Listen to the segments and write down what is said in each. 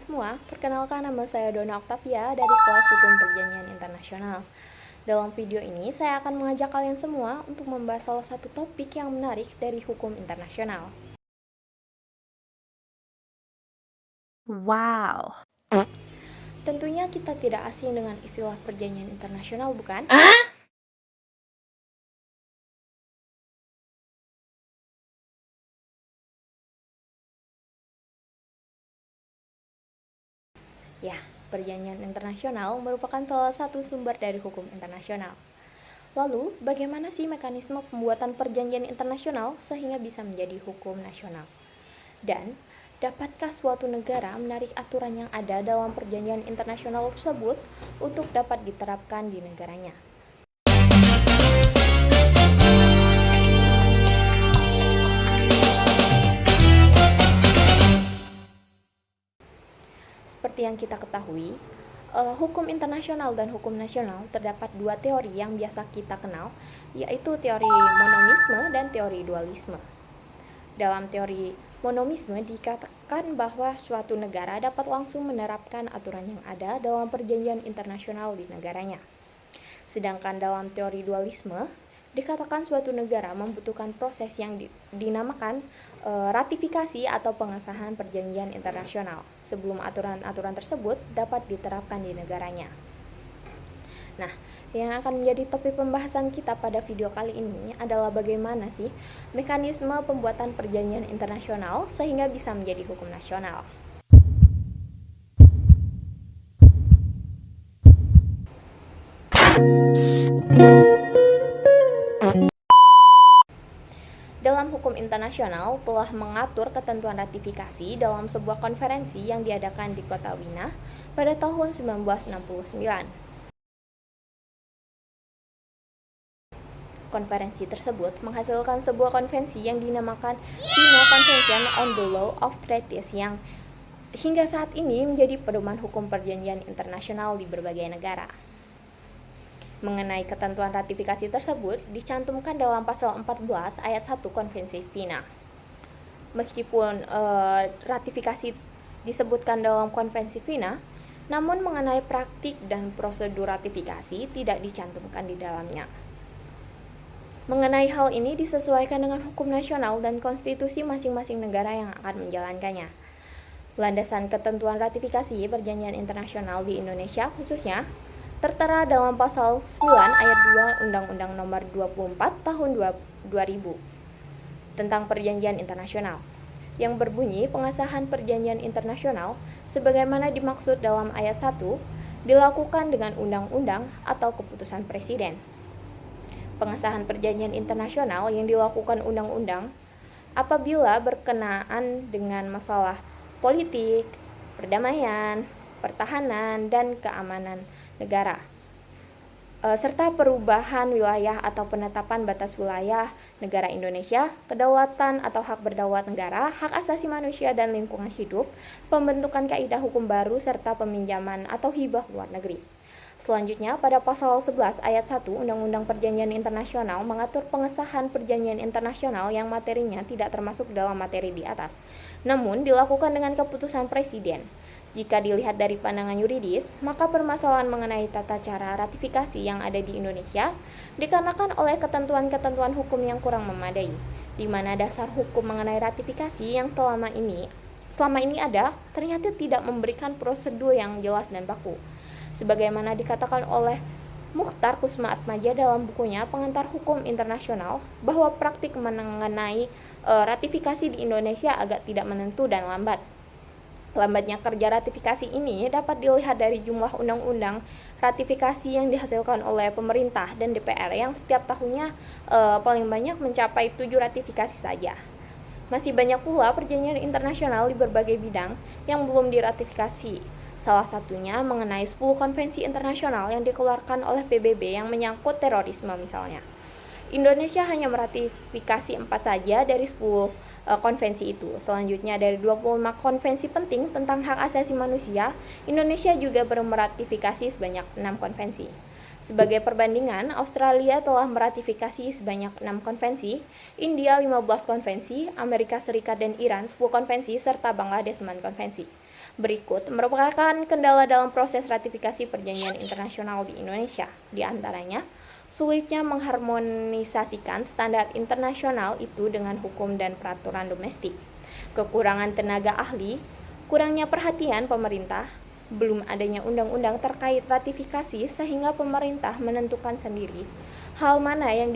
semua, perkenalkan nama saya Dona Octavia dari kelas Hukum Perjanjian Internasional. Dalam video ini, saya akan mengajak kalian semua untuk membahas salah satu topik yang menarik dari hukum internasional. Wow. Tentunya kita tidak asing dengan istilah perjanjian internasional, bukan? Ya, perjanjian internasional merupakan salah satu sumber dari hukum internasional. Lalu, bagaimana sih mekanisme pembuatan perjanjian internasional sehingga bisa menjadi hukum nasional? Dan, dapatkah suatu negara menarik aturan yang ada dalam perjanjian internasional tersebut untuk dapat diterapkan di negaranya? Seperti yang kita ketahui, hukum internasional dan hukum nasional terdapat dua teori yang biasa kita kenal, yaitu teori monomisme dan teori dualisme. Dalam teori monomisme dikatakan bahwa suatu negara dapat langsung menerapkan aturan yang ada dalam perjanjian internasional di negaranya. Sedangkan dalam teori dualisme, dikatakan suatu negara membutuhkan proses yang dinamakan ratifikasi atau pengesahan perjanjian internasional sebelum aturan-aturan tersebut dapat diterapkan di negaranya. Nah, yang akan menjadi topik pembahasan kita pada video kali ini adalah bagaimana sih mekanisme pembuatan perjanjian internasional sehingga bisa menjadi hukum nasional. Dalam hukum internasional telah mengatur ketentuan ratifikasi dalam sebuah konferensi yang diadakan di kota Wina pada tahun 1969. Konferensi tersebut menghasilkan sebuah konvensi yang dinamakan Wina Convention on the Law of Treaties yang hingga saat ini menjadi pedoman hukum perjanjian internasional di berbagai negara. Mengenai ketentuan ratifikasi tersebut dicantumkan dalam pasal 14 ayat 1 Konvensi Wina. Meskipun ratifikasi disebutkan dalam Konvensi Wina, namun mengenai praktik dan prosedur ratifikasi tidak dicantumkan di dalamnya. Mengenai hal ini disesuaikan dengan hukum nasional dan konstitusi masing-masing negara yang akan menjalankannya. Landasan ketentuan ratifikasi perjanjian internasional di Indonesia khususnya tertera dalam pasal 9 ayat 2 Undang-Undang Nomor 24 Tahun 2000 tentang perjanjian internasional yang berbunyi pengesahan perjanjian internasional sebagaimana dimaksud dalam ayat 1 dilakukan dengan undang-undang atau keputusan presiden. Pengesahan perjanjian internasional yang dilakukan undang-undang apabila berkenaan dengan masalah politik, perdamaian, pertahanan, dan keamanan negara, serta perubahan wilayah atau penetapan batas wilayah negara Indonesia, kedaulatan atau hak berdaulat negara, hak asasi manusia dan lingkungan hidup, pembentukan kaidah hukum baru, serta peminjaman atau hibah luar negeri. Selanjutnya, pada pasal 11 ayat 1 Undang-Undang Perjanjian Internasional mengatur pengesahan perjanjian internasional yang materinya tidak termasuk dalam materi di atas, namun dilakukan dengan keputusan presiden. Jika dilihat dari pandangan yuridis, maka permasalahan mengenai tata cara ratifikasi yang ada di Indonesia dikarenakan oleh ketentuan-ketentuan hukum yang kurang memadai, di mana dasar hukum mengenai ratifikasi yang selama ini ada ternyata tidak memberikan prosedur yang jelas dan baku. Sebagaimana dikatakan oleh Mukhtar Kusuma-Atmaja dalam bukunya Pengantar Hukum Internasional, bahwa praktik mengenai ratifikasi di Indonesia agak tidak menentu dan lambat. Lambatnya kerja ratifikasi ini dapat dilihat dari jumlah undang-undang ratifikasi yang dihasilkan oleh pemerintah dan DPR yang setiap tahunnya paling banyak mencapai 7 ratifikasi saja. Masih banyak pula perjanjian internasional di berbagai bidang yang belum diratifikasi. Salah satunya mengenai 10 konvensi internasional yang dikeluarkan oleh PBB yang menyangkut terorisme misalnya. Indonesia hanya meratifikasi 4 saja dari 10 konvensi itu. Selanjutnya dari 25 konvensi penting tentang hak asasi manusia, Indonesia juga baru meratifikasi sebanyak 6 konvensi. Sebagai perbandingan, Australia telah meratifikasi sebanyak 6 konvensi, India 15 konvensi, Amerika Serikat dan Iran 10 konvensi, serta Bangladesh 9 konvensi. Berikut merupakan kendala dalam proses ratifikasi perjanjian internasional di Indonesia. Di antaranya, sulitnya mengharmonisasikan standar internasional itu dengan hukum dan peraturan domestik, kekurangan tenaga ahli, kurangnya perhatian pemerintah, belum adanya undang-undang terkait ratifikasi sehingga pemerintah menentukan sendiri hal mana yang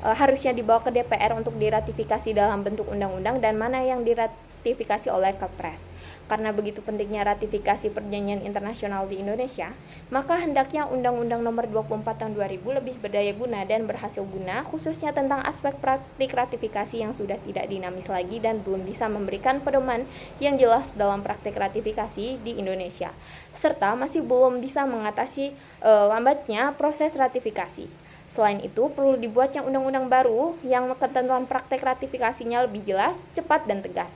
harusnya dibawa ke DPR untuk diratifikasi dalam bentuk undang-undang dan mana yang diratifikasi oleh Kepres. Karena begitu pentingnya ratifikasi perjanjian internasional di Indonesia, maka hendaknya Undang-Undang Nomor 24 Tahun 2000 lebih berdaya guna dan berhasil guna, khususnya tentang aspek praktik ratifikasi yang sudah tidak dinamis lagi dan belum bisa memberikan pedoman yang jelas dalam praktik ratifikasi di Indonesia, serta masih belum bisa mengatasi lambatnya proses ratifikasi. Selain itu, perlu dibuatnya undang-undang baru yang ketentuan praktek ratifikasinya lebih jelas, cepat, dan tegas.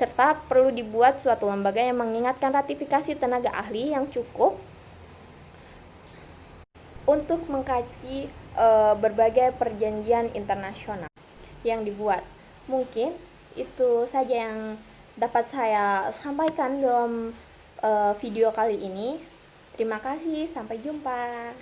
Serta perlu dibuat suatu lembaga yang mengingatkan ratifikasi tenaga ahli yang cukup untuk mengkaji berbagai perjanjian internasional yang dibuat. Mungkin itu saja yang dapat saya sampaikan dalam video kali ini. Terima kasih, sampai jumpa.